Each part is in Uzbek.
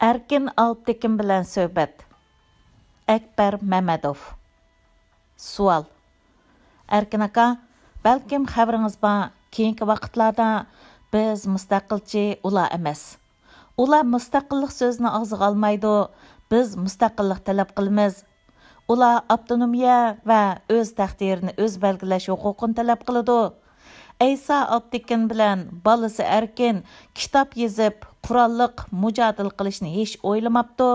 Erkin Alptekin bilan söhbət. Akbar Mamadov. Sual. Erkin aka, balkim xabaringiz bor, keyingi vaqtlarda biz mustaqilchi ular emas. Ular mustaqillik so'zini og'ziga olmaydi, biz mustaqillik talab qilamiz. Ular avtonomiya va o'z taqdirini o'z belgilash huquqini talab qiladi. Aysa Alptekin bilan balasi Erkin kitob yozib, qurolliq mujodil qilishni hech o'ylamabdi.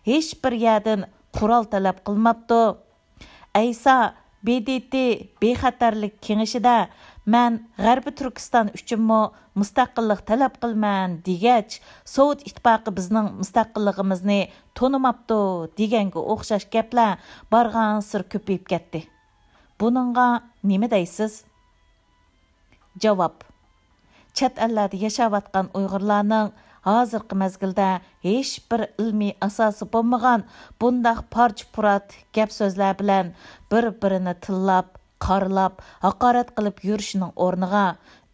Hech bir yerdan qurol talab qilmabdi. Aysa BDT bexatarlik kengashida men G'arbiy Turkiston uchunmi mustaqillik talab qilman degach, Sovet ittifoqi bizning mustaqilligimizni tonimabdi deganga o'xshash gaplar bargan sir ko'payib ketdi. Buningga nima deysiz? Javob. Chet ellarda yashayotgan Uyg'urlarning hozirgi mezgilda hech bir ilmiy asosi bo'lmagan bundaq parch-purat gap so'zlar bilan bir-birini tillab, qarlab, haqorat qilib yurishining o'rniga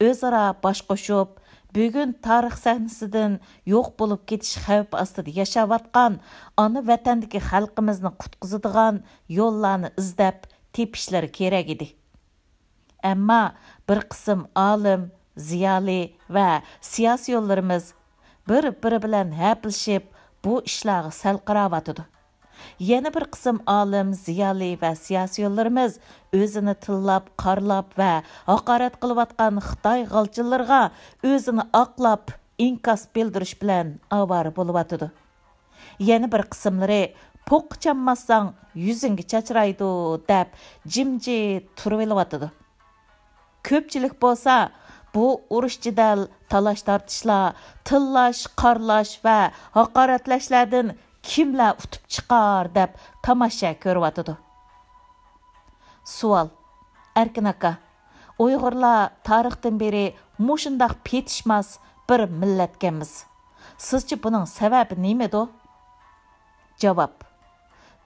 o'zaro bosh qo'shib, bugun tarix sahnasidan yo'q bo'lib ketish xavfi ostida yashayotgan ona vatandagi xalqimizni qutqizadigan yo'llarni izlab tepishlari kerak edi. Ammo bir qism olim, ziyoli va siyosiy yo'llarimiz bir-biri bilan haplashib bu ishlarga sal qaravatidi. Yana bir qism olim, ziyoli va siyosiy yo'llarimiz o'zini tillab, qarlab va haqorat qilayotgan Xitoy g'alchilariga o'zini oqlab, inkos bildirish bilan ovora bo'layotidi. Yana bir qismlari poq chammasang yuzingga chachraydi deb jimjit turib olayotidi. Ko'pchilik bo'lsa bu urush jidal, talash tortishlar, tillash, qarlash va haqoratlashlardan kimlar utib chiqar deb tomosha ko'ryotidi. Savol. Erkin aka, Uyg'urlar tarixdan beri mushundaq petishmas bir millatganmiz. Sizcha buning sababi nimada? Javob.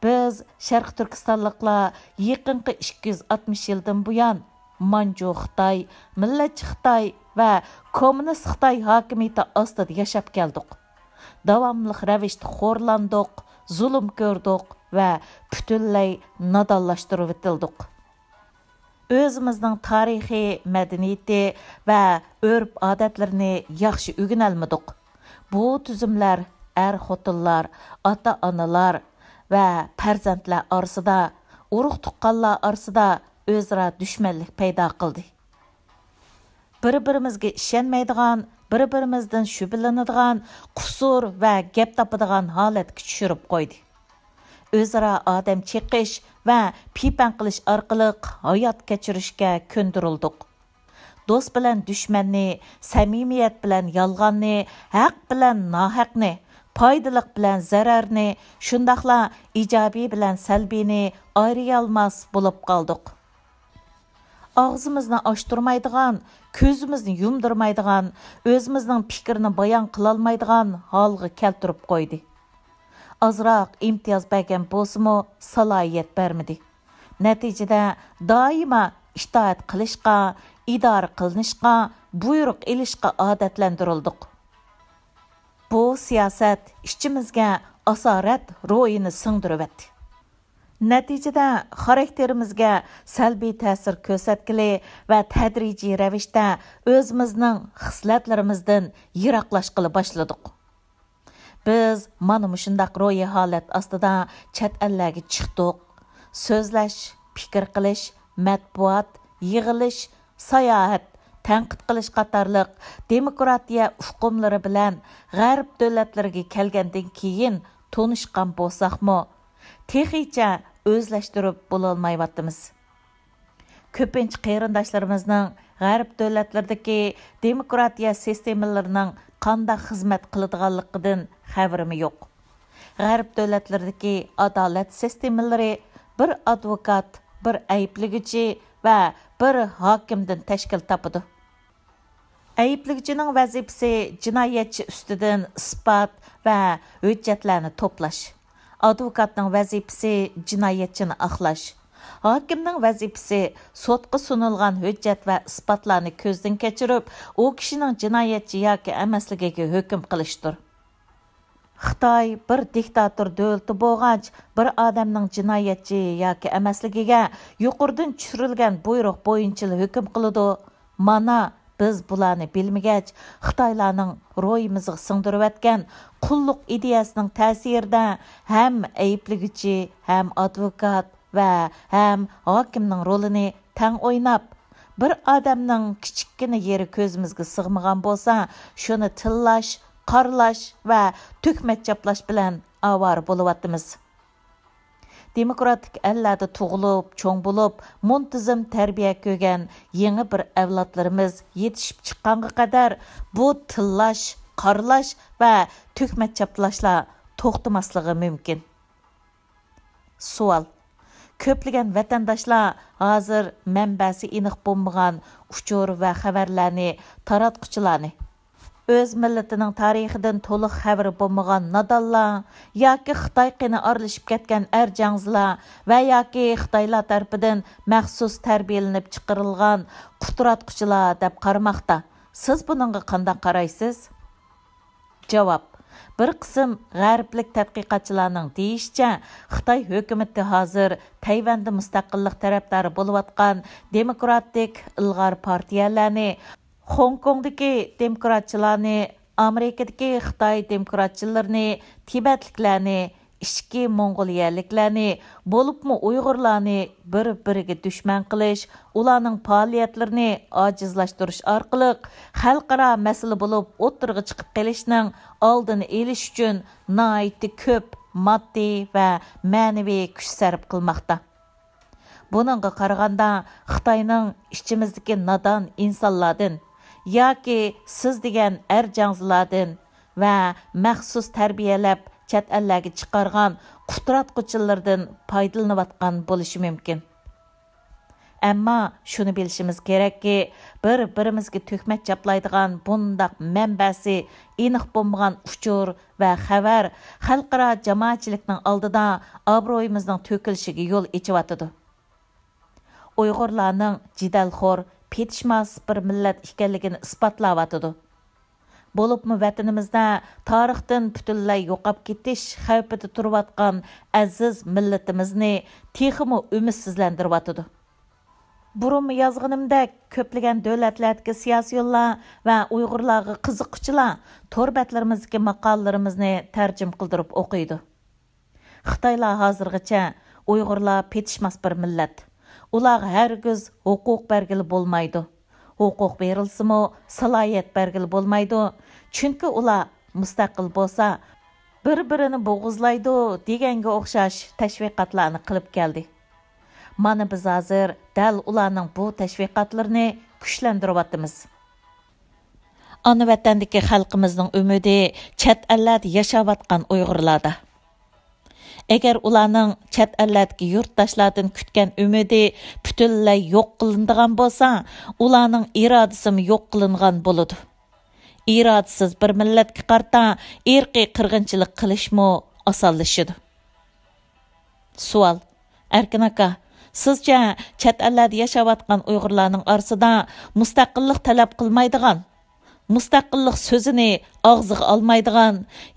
Biz Sharq Turkistonliklar yaqinqi 260 yildan buyon Manchu Xitoy, millatchi Xitoy va kommunist Xitoy hokimiyati ostida yashab keldik. Davomli ravishda xo'rlandik, zulm ko'rdik va butunlay nodonlashtirib etildik. O'zimizning tarixiy, madaniyati va urf-odatlarini yaxshi o'rganolmadik. Bu tuzumlar xotinlar, ota-onalar va farzandlar orasida, urug' tuqqanlar orasida o'zaro dushmanlik paydo qildi. Bir-birimizga ishonmaydigan, bir-birimizdan shubhalanadigan, qusur va gap topadigan holatga tushirib qo'ydi. O'zaro odam cheqish va pipan qilish orqali hayot kechirishga ko'ndirildik. Do'st bilan dushmanni, samimiyat bilan yolg'onni, haq bilan nohaqni, foydaliq bilan zararni, shundaqla ijobiy bilan salbiyni ayriy olmas bo'lib qoldik. Ağzımızını açtırmaydigan, közümüzni yumdurmaydigan, özümüzning fikrini bayon qilolmaydigan holga keltirib qo'ydi. Azroq imtiyoz bergan bo'lsa-mu, salohiyat bermadi. Natijada doimo itoat qilishga, idora qilinishga, buyruq ilishga odatlantirildik. Bu siyosat ichimizga asorat ro'yini singdiribdi. Natijada xarakterimizga salbiy ta'sir ko'rsatgili va tadrijiy ravishda o'zimizning xislatlarimizdan yiroqlashqili boshladik. Biz mana shundaq ro'yi holat ostida chet ellarga chiqdik. So'zlash, fikr qilish, matbuot, yig'ilish, sayohat, tanqid qilish qatorliq demokratiya hukmlari bilan g'arb davlatlariga kelgandan keyin tonishgan bo'lsaqmi, texicha o'zlashtirib bo'lolmayapmiz. Ko'pincha qarindoshlarimizning g'arb davlatlaridagi demokratiya sistemalarining qanday xizmat qiladiganligidan xabarimi yo'q. G'arb davlatlaridagi adolat sistemalari bir advokat, bir ayblig'ichi va bir hokimdan tashkil topadi. Ayblig'ichining vazifasi jinoyatchi ustidan isbot va hujjatlarni to'plash. Advokatning vazifasi jinoyatchini aqlash. Hokimning vazifasi sotqa sunilgan hujjat va isbotlarni ko'zdan kechirib, u kishining jinoyatchi yoki emasligiga hukm qilishdir. Xitoy bir diktator dövləti bo'lğach, bir odamning jinoyatchi yoki emasligiga yuqoridan tushirilgan buyruq bo'yicha hukm qiladi. Mana biz bularni bilmagach, Xitoylarning ro'yimizga singdirib atgan qulluq ideyasining ta'sirida ham ayblig'ichi, ham advokat va ham hokimning rolini tang o'ynab, bir odamning kichikkina yeri ko'zimizga sig'magan bo'lsa, shuni tillash, qarlash va tökmet chaplash bilan avar bo'lyapmiz. Demokratik ellarda tug'ilib, cho'ng bo'lib, muntizam tarbiya ko'rgan yangi bir avlodlarimiz yetishib chiqqanga qadar bu tillash, qarlash va tökmet chaplashlar to'xtamasligi mumkin. Savol: ko'plagan vatandoshlar hozir manbasi aniq bo'lmagan uchur va xabarlarni taratquchilarni, o'z millatining tarixidan to'liq xabari bo'lmagan nadonlar yoki Xitoy qini aralashib ketgan arjangzlar va yoki Xitoylar tarafidan maxsus tarbiyalanib chiqarilgan qutratquchilar deb qaramoqda. Siz buningga qanday qaraysiz? Javob: bir qism g'arblik tadqiqotchilarning deyishicha, Xitoy hukumati hozir Tayvanda mustaqillik tarafdori bo'layotgan demokratik ilg'or partiyalarni, Hong Kongdagi demokratchilarni, Amerikadagi Xitoy demokratchilarini, Tibetliklarni, ishki Mongoliyaliklarni, bo'libmi Uyg'urlarni bir-biriga dushman qilish, ularning faoliyatlarini ojizlashtirish orqali xalqaro masala bo'lib o'tirg'i chiqib qolishning oldini olish uchun nihoyatda ko'p moddiy va ma'naviy kuch sarf qilmoqda. Buningga qaraganda Xitoyning ichimizdagi nodon insonlardan yoki siz degan arjangzlardan va maxsus tarbiyalab chet ellarga chiqargan qutratquchilardan foydalanayotgan bo'lishi mumkin. Ammo shuni bilishimiz kerakki, bir-birimizga tuhmat chaplaydigan bundaq manbasi aniq bo'lmagan uchur va xabar xalqaro jamoatchilikning oldida obro'yimizning to'kilishiga yo'l ochayotidi. Uyg'urlarning jidalxo'r, petishmas bir millat ekanligini isbotlayotidi. Bo'libmi vatanimizda tarixdan butunlay yo'qolib ketish xavfida turayotgan aziz millatimizni texmi umidsizlantiryotidi. Burunmi yozganimdek, ko'plagan davlatlardagi siyosiyonlar va Uyg'urlarga qiziquvchilar torbatlarimizdagi maqolalarimizni tarjim qildirib o'qiydi. Xitoylar hozirgacha Uyg'urlar petishmas bir millat. Ularga hargiz huquq bergili bo'lmaydi. Huquq berilsimi, salohiyat bergili bo'lmaydi. Chunki ular mustaqil bo'lsa, bir-birini bo'g'izlaydi deganga o'xshash tashviqotlarni qilib keldi. Mana biz hozir dal ularning bu tashviqotlarini kuchlantiryapmiz. Ana vatandagi xalqimizning umidi chet ellarda yashayotgan Uyg'urlarda. Agar ularning chet ellardagi yurtdoshlardan kutgan umidi butunlay yo'q qilinadigan bo'lsa, ularning irodasi yo'q qilingan bo'ladi. Irodasiz bir millatga qarta irqiy qirg'inchilik qilishmi osonlashadi. Savol: Erkin aka, sizcha chet ellarda yashayotgan Uyg'urlarning orasida mustaqillik talab qilmaydigan, mustaqillik so'zini og'ziga olmaydigan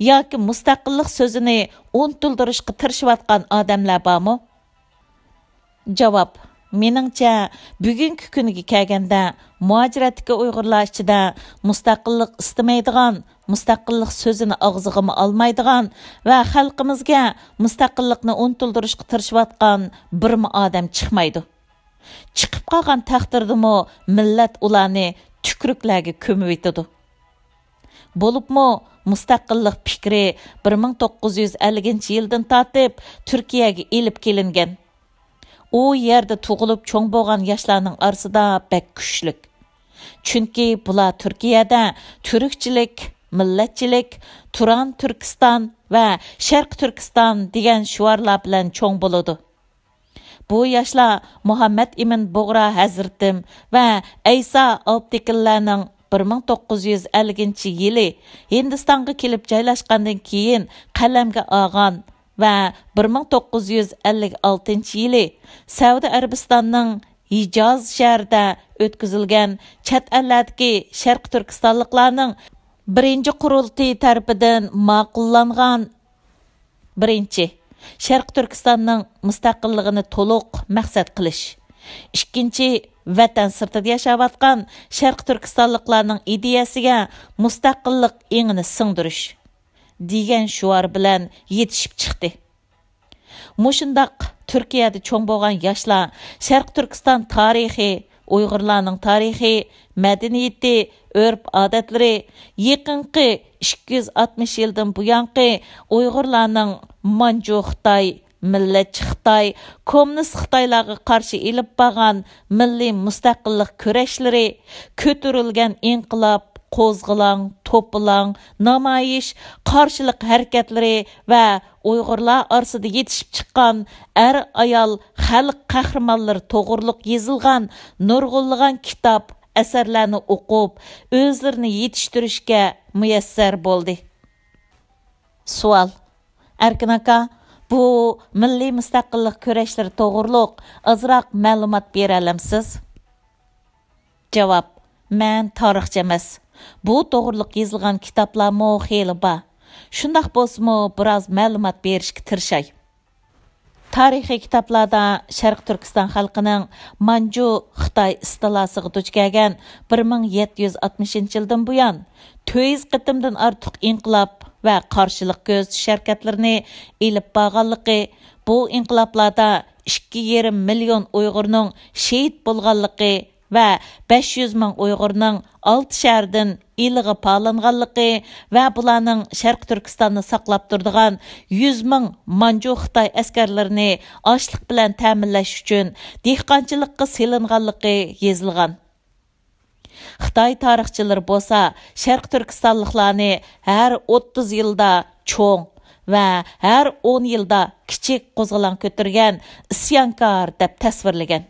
yoki mustaqillik so'zini unutildirishga tirishayotgan odamlar bormi? Javob: meningcha bugungi kuniga kelganda muajiratdagi Uyg'urlar ichida mustaqillik istamaydigan, mustaqillik so'zini og'ziga olmaydigan va xalqimizga mustaqillikni unutildirishga tirishayotgan birmi odam chiqmaydi. Chiqib qolgan taqdirdami millat ularni tükrüklərə kömüb etidi. Bo'libmi mustaqillik fikri 1950 yildan tortib Turkiyaga elib kelingan. U yerda tug'ilib cho'ng bo'lgan yoshlarning orasida bak kuchlik. Chunki bular Turkiyada turkchilik, millatchilik, Turan Turkiston va Sharq Turkiston degan shuarlar bilan cho'ng bo'ladi. Bu yoshlar Muhammad Ibn Bug'ra Hazratim va Aysa Alptikillarning 1950 yili Hindistonga kelib joylashgandan keyin qalamga olgan va 1956 yili Saudiya Arabistonning Hijoz shahrida o'tkazilgan chet ellardagi Sharq Turkistonliklarning Birinci qurultay tarafidan ma'qullangan birinchi Sharq Turkistonning mustaqilligini to'liq maqsad qilish. Ikkinchi vatan sirtida yashayotgan Sharq Turkistonliklarning ideyasiga mustaqillik engini singdirish degan shuar bilan yetishib chiqdi. Mushundaq Turkiyada cho'ng bo'lgan yoshlar Sharq Turkiston tarixi, Uyg'urlarning tarixi, madaniyati, urf-odatlari yaqinqi 260 yildan buyanqi Uyg'urlarning Manju Xitoy, millatchi Xitoy, kommunist Xitoylarga qarshi ilib borgan milliy mustaqillik kurashlari, ko'tarilgan inqilob, qo'zg'alang, to'plang, namoyish, qarshilik harakatlari va Uyg'urlar orasida yetishib chiqqan ayol xalq qahramonlari to'g'riliq yozilgan nurg'unlagan kitob, asarlarni o'qib, o'zlarini yetishtirishga muyassar bo'ldi. Savol: Erkin aka, bu milliy mustaqillik kurashlari to'g'riliq azroq ma'lumot bera olamsiz? Javob: Men tarixchi emas. Bu to'g'riliq yozilgan kitoblar xeyli bor. Shundaq bo'lsa-mu, biroz ma'lumot berishga tirishay. Tarixiy kitoblarda Sharq Turkiston xalqining Manju Xitoy istilosiga duch kelgan 1760-yildan buyon 400 qitimdan ortiq inqilob va qarshilik ko'zatish harakatlarini ilib borganligi, bu inqiloblarda 2,5 million Uyg'urning shahid bo'lganligi va 500 ming Uyg'urning 6 shahardan iliga palanganligi va bularning Sharq Turkistonni saqlab turadigan 100 ming Manju Xitoy askarlarini ochlik bilan ta'minlash uchun dehqonchilikqa selinganligi yozilgan. Xitoy tarixchilari bo'lsa, Sharq Turkistonliklarni har 30 yilda cho'ng va har 10 yilda kichik qo'zg'alon ko'targan isyonkor deb tasvirlagan.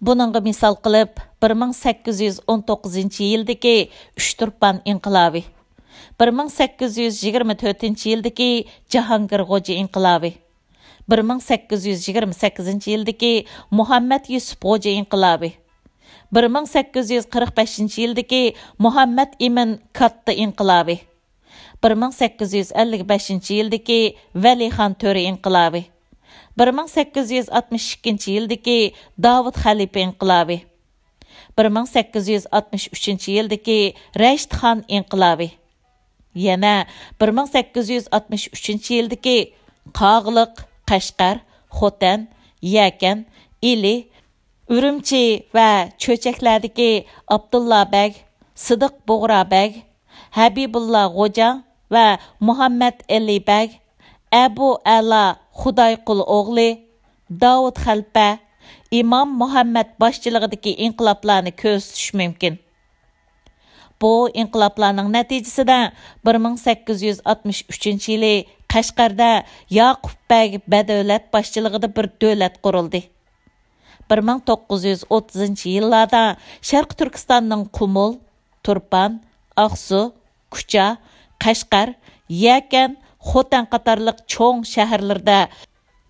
Buningga misol qilib 1819-yildagi Uchturpan inqilobi, 1824-yildagi Jahongir G'o'ja inqilobi, 1828-yildagi Muhammad Yusuf G'o'ja inqilobi, 1845-yildagi Muhammad Emin Katta inqilobi, 1855-yildagi Valixon To'ri inqilobi, 1862-yildagi Davud Xalifa inqilobi, 1863-yildagi Rashid Xon inqilobi, yana 1863-yildagi Qog'liq, Qashqar, Xotan, Yakan, Ili, Urumchi va Cho'chaklardagi Abdulla Beg, Sidiq Bug'ra Beg, Habibulla G'o'ja va Muhammad Ali Beg, Abu Ala Xudoyqul o'g'li, Davud Xalpa, Imom Muhammad boshchiligidagi inqiloblarni ko'rsatish mumkin. Bu inqiloblarning natijasida 1863-yili Qashqarda Yaqub Beg badavlat boshchiligida bir davlat qurildi. 1930-yillarda Sharq Turkistonning Qumul, Turpan, Aqsu, Kucha, Qashqar, Yakan, Xotan qatorliq cho'ng shaharlarda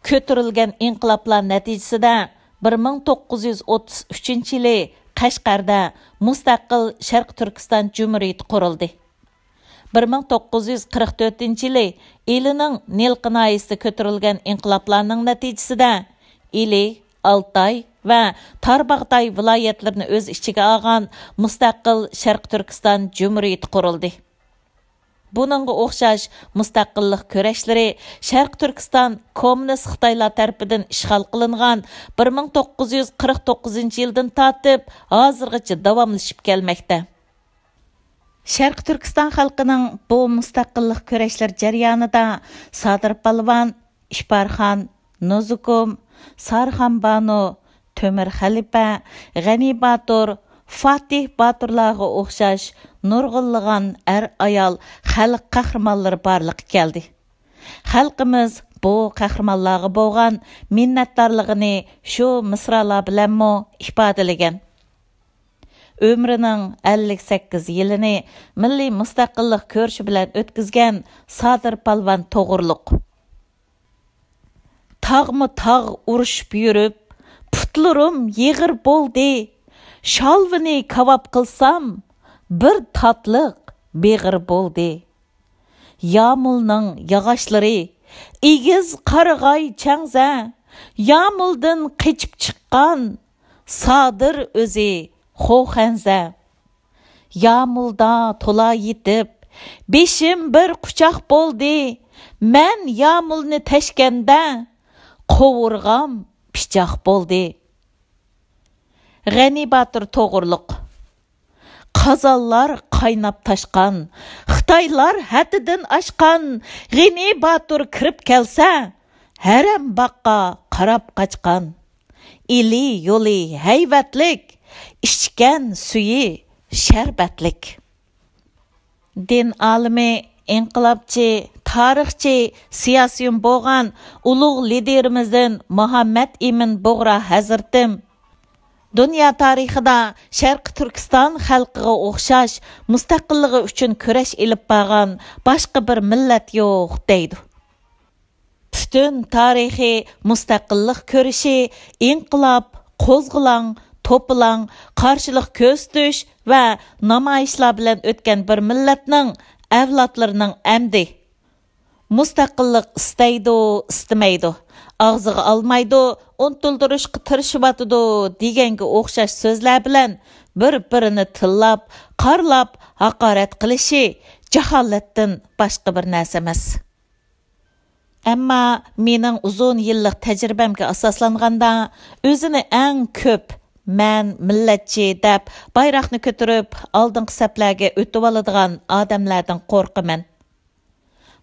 ko'tarilgan inqiloblar natijasida 1933-yili Qashqarda mustaqil Sharq Turkiston Jumhuriyati qurildi. 1944-yili Ilining Nil qinoyasida ko'tarilgan inqiloblarning natijasida Ili, Altay va Tarbag'day viloyatlarini o'z ichiga olgan mustaqil Sharq Turkiston Jumhuriyati qurildi. Buningga o'xshash mustaqillik kurashlari Sharq Turkiston kommunist Xitoylar tarafidan ishg'ol qilingan 1949-yildan tortib hozirgacha davomlashib kelmoqda. Sharq Turkiston xalqining bu mustaqillik kurashlari jarayonida Sadir Palvon, Ishbarxon, Nozukum, Sarxon Banu, Tömür Xalifa, G'ani Batur, Fatih Baturlarga o'xshash nurg'unlagan ayol xalq qahramonlari barliqqa keldi. Xalqimiz bu qahramonlarga bo'lgan minnatdorligini shu misralar bilan ifodalagan. Ömrünün 58 yılını milliy mustaqillik ko'rishi bilan o'tkazgan Sadir Palvon to'g'riliq. Tağmı tağ urushib yurib, putlarim yig'ir bo'ldi. Shalvini kavab qilsam, bir tatliq beg'ir bo'ldi. Yağmulning yog'ochlari egiz qarg'ay changza, yağmuldan qechib chiqqan sodir o'zi xo'xanza. Yağmulda tola yetib beshim bir quchoq bo'ldi, men yağmulni tashganda qovurg'am pichoq bo'ldi. G'ani Batur to'g'riliq. Qazallar qaynab taşqan, Xitaylar haddidan aşqan, G'ani Batur kirib kelsa, haram baqqa qarab qaçqan. Ili yo'li hayvatlik, ichgan suyi sharbatlik. Din alimi, inqilobchi, tarixchi, siyosiyon bo'lgan ulug' liderimizdan Muhammad Emin Bug'ra Hazratim Dünya tarixida Sharqi Turkiston xalqiga o'xshash mustaqilligi uchun kurash elib borgan boshqa bir millat yo'q deydi. Butun tarixiy mustaqillik ko'rishi, inqilob, qo'zg'alang, to'plang, qarshilik ko'zitish va namoyishlar bilan o'tgan bir millatning avlodlarining amdi. Mustaqillik istaydi, istamaydi. Ağzıga almaydı, unutildirishga tirishibotidi deganga o'xshash so'zlar bilan bir-birini tillab, qarlab, haqorat qilishi jaholatdan boshqa bir narsa emas. Ammo mening uzun yillik tajribamga asoslanganda o'zini eng ko'p men millatchi deb bayroqni ko'tarib oldingi saflarga o'tib oladigan odamlardan qo'rqaman.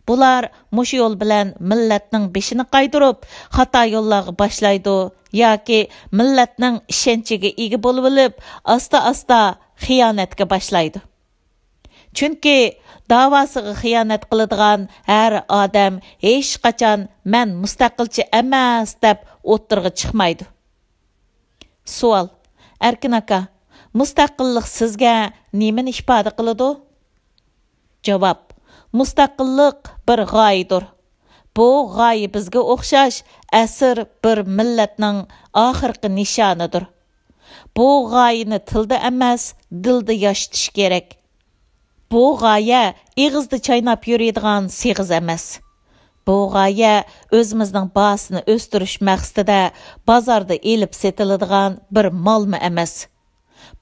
Bular mush yo'l bilan millatning beshini qaydirib, xato yo'llarga boshlaydi yoki millatning ishonchiga ega bo'lib olib, asta-asta xiyonatga boshlaydi. Chunki davosiga xiyonat qiladigan har odam hech qachon men mustaqilchi emas deb o'ttirg'i chiqmaydi. Savol: Erkin aka, mustaqillik sizga nimani ifoda qiladi? Javob: Mustaqillik bir g'oyadir. Bu g'oya bizga o'xshash asr bir millatning oxirgi nishonidir. Bu g'oyani tilda emas, dilda yoshitish kerak. Bu g'oya eg'izda chaynab yuradigan seg'iz emas. Bu g'oya o'zimizning bahosini o'stirish maqsadida bozorda elib setiladigan bir molmi emas.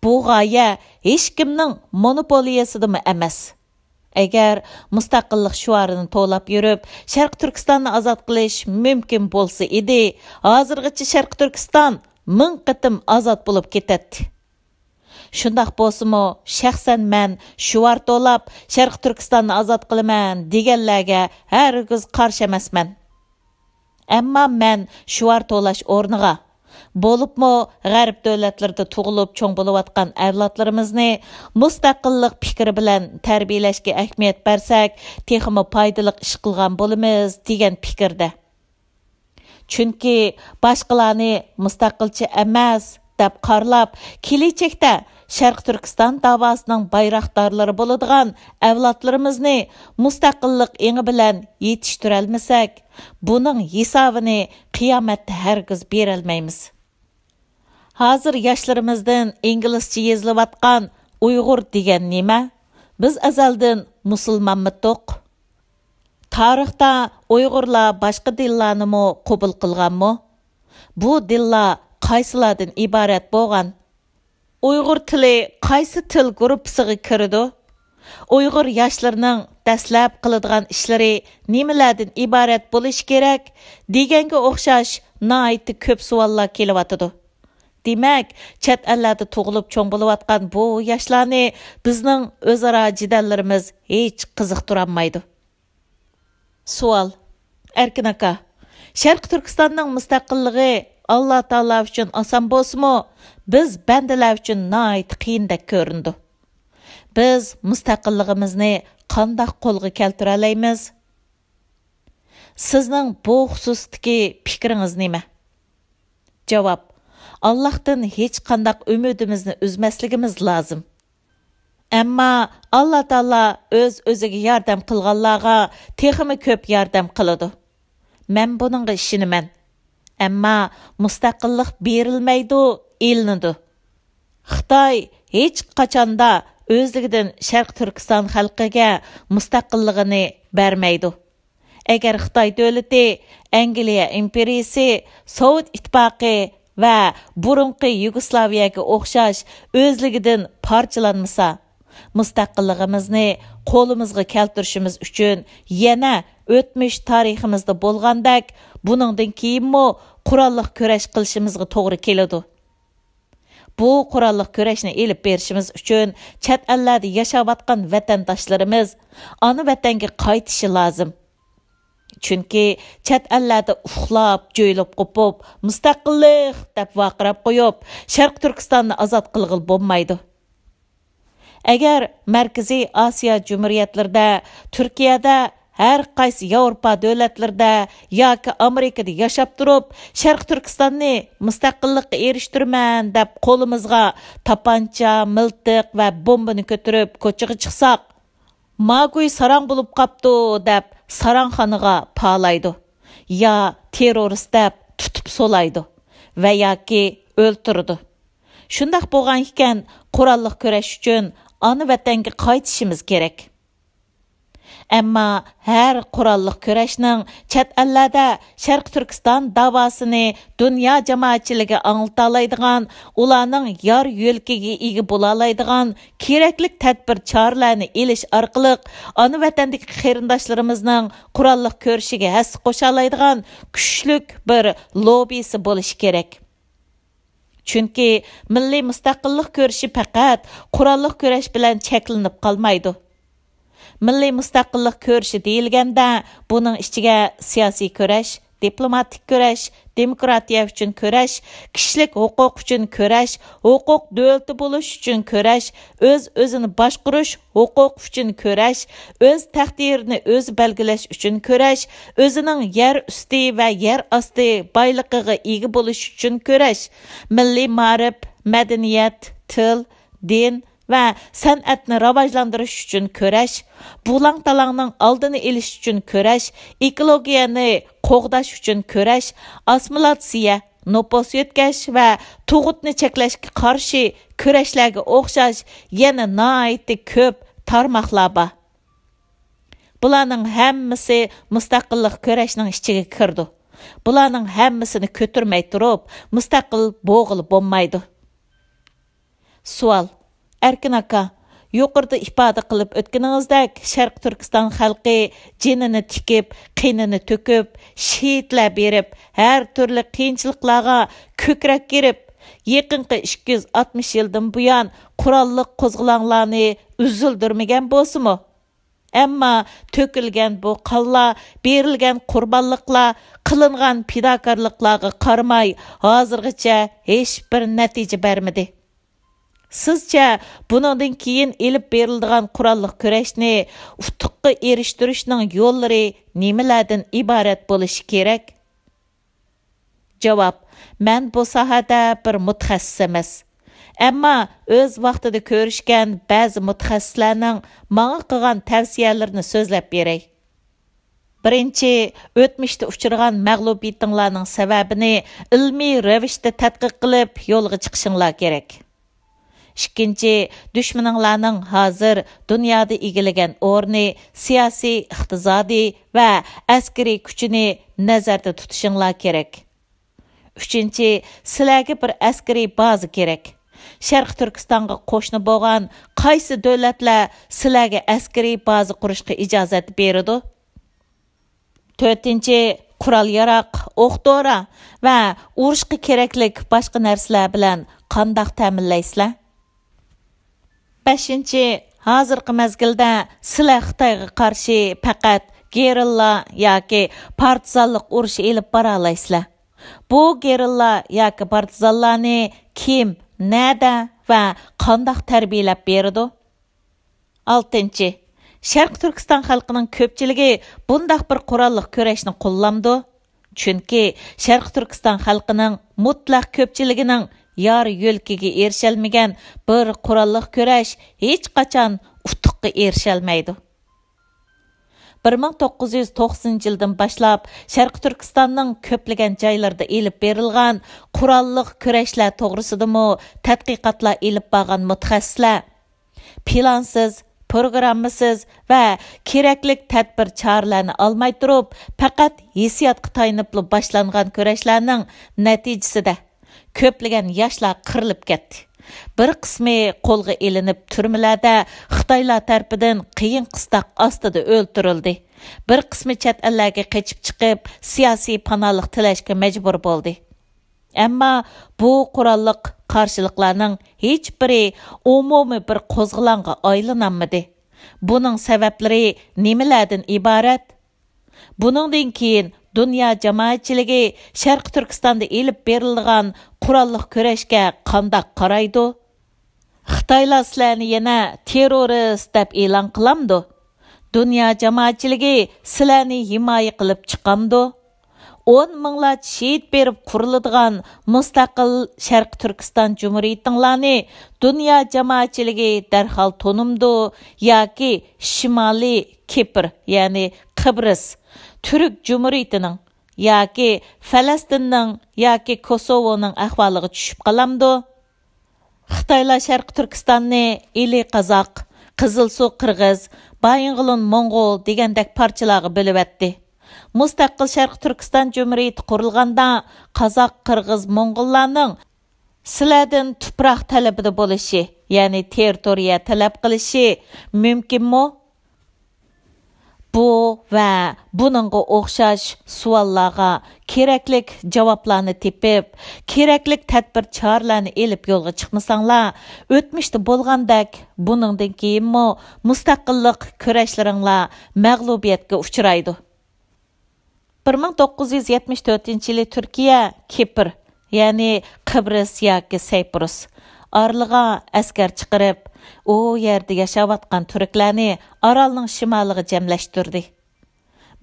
Bu g'oya hech kimning monopoliyasidimi emas. Agar mustaqillik shuarini to'lab yurib, Sharq Turkistonni ozod qilish mumkin bo'lsa edi, hozirgacha Sharq Turkiston 1000 qatim ozod bo'lib ketadi. Shundaq bo'lsa-mo, shaxsan men shuar to'lab Sharq Turkistonni ozod qilaman deganlarga hargiz qarshi emasman. Ammo men shuar to'lash o'rniga bo'libmi g'arb davlatlarida tug'ilib cho'ng bo'layotgan avlodlarimizni mustaqillik fikri bilan tarbiyalashga ahamiyat bersak, texmi foydali ish qilgan bo'lamiz degan fikrda. Chunki boshqalarni mustaqilchi emas deb qarlab, kelajakda Sharq Turkiston davosining bayroqdorlari bo'ladigan avlodlarimizni mustaqillik engi bilan yetishtirib olmasak, buning hisobini qiyomatda hargiz bera olmaymiz. Hozir yoshlarimizdan inglizcha yozilayotgan Uyg'ur degan nima? Biz azaldan musulmonmidiq. Tarixda Uyg'urlar boshqa dillarni mo qabul qilganmi? Bu dillar qaysilardan iborat bo'lgan? Uyg'ur tili qaysi til guruhiga kiradi? Uyg'ur yoshlarining dastlab qiladigan ishlari nimalardan iborat bo'lish kerak deganga o'xshash nihoyatda ko'p savollar kelyotidi. Demak, chet ellarda tug'ilib cho'ng bo'layotgan bu yoshlarni bizning o'zaro jidallarimiz hech qiziqtirolmaydi. Savol: Erkin aka, Sharq Turkistonning mustaqilligi Alloh taolo uchun oson bo'lsa-mo, biz bandalar uchun nihoyat qiyindek ko'rindi. Biz mustaqilligimizni qanday qo'lga keltira olamiz? Sizning bu xususdagi fikringiz nima? Javob: Allohdan hech qanday umidimizni uzmasligimiz lozim. Ammo Alloh taolo o'ziga yordam qilganlarga texmi ko'p yordam qiladi. Men buningga ishonaman. Ammo mustaqillik berilmaydi, elinadi. Xitoy hech qachonda o'zligidan Sharq Turkiston xalqiga mustaqilligini bermaydi. Agar Xitoy davlati, Angliya imperiyasi, Sovet ittifoqi va burunqi Yugoslaviyaga o'xshash o'zligidan parchalanmasa, mustaqilligimizni qo'limizga keltirishimiz uchun yana o'tmish tariximizda bo'lgandek, buningdan keyinmi qurolliq kurash qilishimizga to'g'ri keladi. Bu qurolliq kurashni elib berishimiz uchun chet ellarda yashayotgan vatandoshlarimiz ona vatanga qaytishi lozim. Chunki chet ellarda uxlab, jo'ylab qopib, mustaqillik deb vaqirab qo'yib, Sharq Turkistonni ozod qilg'il bo'lmaydi. Agar Markaziy Osiyo Jumhuriyatlarida, Turkiyada, har qaysi Yevropa davlatlarida yoki Amerikada yashab turib, Sharq Turkistonni mustaqillikka erishtirman deb qo'limizga tapancha, miltiq va bombani ko'tarib ko'chaga chiqsak, Maguy sarang bo'lib qapti deb sarangxonaga palaydi. Ya terrorist deb tutib solaydi va yoki o'ltirdi. Shundaq bo'lgan ekan, qurolliq kurash uchun ona vatanga qaytishimiz kerak. Ammo har qurolliq kurashning chet ellarda Sharq Turkiston davosini dunyo jamoatchiligiga anglata oladigan, ularning yor yo'lkiga ega bo'la oladigan kerakli tadbir choralarni elish orqali ona vatandagi qarindoshlarimizning qurolliq kurashiga hassa qo'sha oladigan kuchli bir lobbisi bo'lishi kerak. Chunki milliy mustaqillik kurashi faqat qurolliq kurash bilan cheklanib qolmaydi. Milliy mustaqillik kurashi deyilganda, buning ichiga siyosiy kurash, diplomatik kurash, demokratiya uchun kurash, kishilik huquq uchun kurash, huquq davlati bo'lish uchun kurash, o'z-o'zini boshqarish huquq uchun kurash, o'z taqdirini o'zi belgilash uchun kurash, o'zining yer usti va yer osti boyligiga ega bo'lish uchun kurash, milliy ma'rif, madaniyat, til, din va san'atni rivojlantirish uchun kurash, bulang-talangning oldini olish uchun kurash, ekologiyani qo'g'dash uchun kurash, assimilyatsiya, nopos yetkash va tug'utni cheklashga qarshi kurashlarga o'xshash yana nihoyatda ko'p tarmoqlar bor. Bularning hammasi mustaqillik kurashning ichiga kirdi. Bularning hammasini ko'tarmay turib, mustaqil bo'g'ilib bo'lmaydi. Savol: Erkin aka, yuqorida ifoda qilib o'tganingizdek, Sharq Turkiston xalqi jinini tikib, qinini to'kib, shahidlar berib, har turli qiyinchiliklarga ko'krak kerib, yaqinqi 260 yildan buyon qurolliq qo'zg'olonlarni uzildirmagan bo'lsa-mu? Ammo to'kilgan bu qonlar, berilgan qurbonliklar, qilingan fidokorliklarga qaramay, hozirgacha hech bir natija bermadi. Sizcha bundan keyin elib beriladigan qurolliq kurashni utuqqa erishtirishning yo'llari nimalardan iborat bo'lishi kerak? Javob: Men bu sohada bir mutaxassis emas. Ammo o'z vaqtida ko'rishgan ba'zi mutaxassislarning menga qilgan tavsiyalarini so'zlab beray. Birinchi, o'tmishda uchragan mag'lubiyatinglarning sababini ilmiy ravishda tadqiq qilib, yo'lga chiqishinglar kerak. Ikkinchi, dushmaninglarning hozir dunyoda egallagan o'rni, siyosiy, iqtisodiy va askariy kuchini nazarda tutishinglar kerak. Uchinchi, sizlarga bir askariy baza kerak. Sharq Turkistonga qo'shni bo'lgan qaysi davlatlar sizlarga askariy baza qurishga ijozat beradi? To'rtinchi, qurol-yarog', o'q-dori va urushga kerakli boshqa narsalar bilan qanday ta'minlaysizlar? Beshinchi, hozirgi mezgilda sizlar Xitoyga qarshi faqat gerilla yoki partizanlik urushi elib bora olaysizlar. Bu gerilla yoki partizanlarni kim, nada va qanday tarbiyalab beradi? Oltinchi, Sharq Turkiston xalqining ko'pchiligi bunday bir qurolliq kurashni qo'llamdi. Chunki Sharq Turkiston xalqining mutlaq ko'pchiligining yor yo'lkiga erishalmagan bir qurolliq kurash hech qachon utuqqa erishalmaydi. 1990-yildan boshlab Sharq Turkistonning ko'plagan joylarida elib berilgan qurolliq kurashlar to'g'risida tadqiqotlar elib borgan mutaxassislar plansız, programmasız və keraklik tədbir çarlarını almay turub, faqat hissiyatqa tayınıplı başlanğan көрәşlərinin nəticəsində köplügən yaşlar qırılıb ketdi. Bir qismi qo'lga elinib turmalarda Xitoylar tarafidan qiyin qistaq ostida o'ldirildi. Bir qismi chet ellarga qochib chiqib, siyosiy panohlik tilashga majbur bo'ldi. Ammo bu qurolliq qarshiliklarning hech biri umumiy bir qo'zg'olonga aylanmadi. Buning sabablari nimalardan iborat? Buningdan keyin dünya jamoatchiligi Sharq Turkistonda elib berilgan qurolliq kurashga qandoq qaraydi? Xitoylar sizlarni yana terrorist deb e'lon qilamdi. Dünya jamoatchiligi sizlarni himoya qilib chiqamdi. 10 minglar shehid berib quriladigan mustaqil Sharq Turkiston Cumhuriyatinglarni dünya jamoatchiligi darhol tonimdi yoki Shimoliy Kipr, ya'ni Qibris Türk Cumhuriyetining yoki Falastinning yoki Kosovoning ahvoliga tushib qolamdi. Xitoylar Sharq Turkistonni Ili Qozoq, Qizilsuv Qirg'iz, Baying'ilon Mo'ng'ol degandek parchalarga bo'lib etdi. Mustaqil Sharq Turkiston Cumhuriyeti qurilganda Qozoq, Qirg'iz, Mo'ng'ollarning sizlardan tuproq talabida bo'lishi, ya'ni territoriya talab qilishi mumkinmi? Bu va buningga o'xshash savollarga keraklik javoblarni tepib, keraklik tadbir choralarni elib yo'lga chiqmasanglar, o'tmishda bo'lgandek buningdan keyinmi mustaqillik kurashlaringlar mag'lubiyatga uchraydi. 1974-yili Turkiya, Kipr, ya'ni Qibris yoki Sayprus orlig'a askar chiqarib, u yerda yashayotgan turklarni orolning shimoliga jamlashtirdi.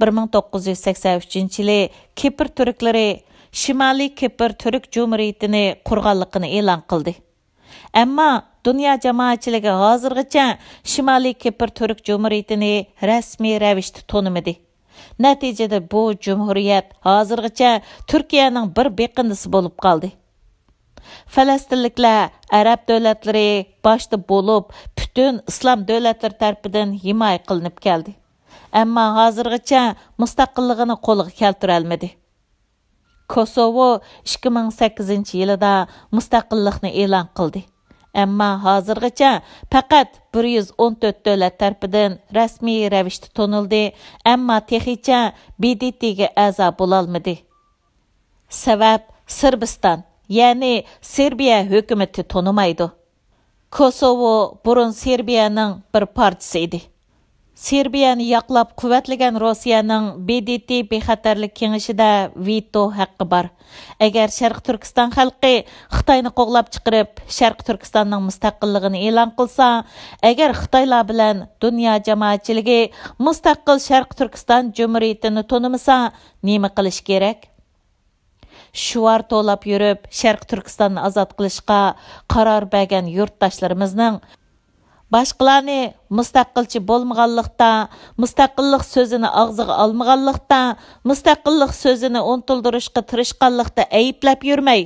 1983-yili Kipr turklari Shimoliy Kipr Turk Cumhuriyetini qurganligini e'lon qildi. Ammo dunyo jamoatchiligi hozirgacha Shimoliy Kipr Turk Cumhuriyetini rasmiy ravishda tanimadi. Natijada bu cumhuriyet hozirgacha Turkiyaning bir beqindisi bo'lib qoldi. Falastinliklar Arab davlatlari boshda bo'lib, butun islom davlatlari tarafidan himoya qilinib keldi. Ammo hozirgacha mustaqilligini qo'lga keltira olmadi. Kosovo 2008-yilda mustaqillikni e'lon qildi. Ammo hozirgacha faqat 114 davlat tarafidan rasmiy ravishda tanildi, ammo texicha BDTga a'zo bo'la olmadi. Sabab Sırbistan, ya'ni Serbiya hukumati tanimaydi. Kosovo burun Serbiyaning bir partisi edi. Serbiyani yoqlab quvvatlagan Rossiyaning BDT bexatarlik kengashida veto haqqi bor. Agar Sharq Turkiston xalqi Xitoyni qo'g'lab chiqarib, Sharq Turkistonning mustaqilligini e'lon qilsa, agar Xitoylar bilan dunyo jamoatchiligi mustaqil Sharq Turkiston Cumhuriyetini tanimasa, nima qilish kerak? Shuar to'lab yurib, Sharq Turkistonni ozod qilishga qaror bergan yurtdoshlarimizning boshqalarni mustaqilchi bo'lmaganlikda, mustaqillik so'zini og'ziga olmaganlikda, mustaqillik so'zini unuttirishga tirishganlikda ayblab yurmay,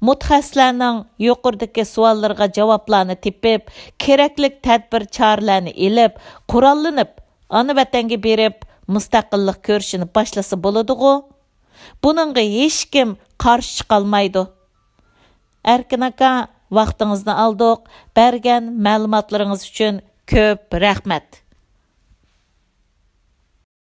mutaxassislarning yuqoridagi savollarga javoblarni tepib, keraklik tadbir choralarni elib, qurollanib, ona vatanga berib, mustaqillik ko'rishini boshlasa bo'ladi-ku. Buningga hech kim qarshi chiqa olmaydi. Erkin aka, vaqtingizni aldık. Bergen ma'lumotlaringiz uchun ko'p rahmat.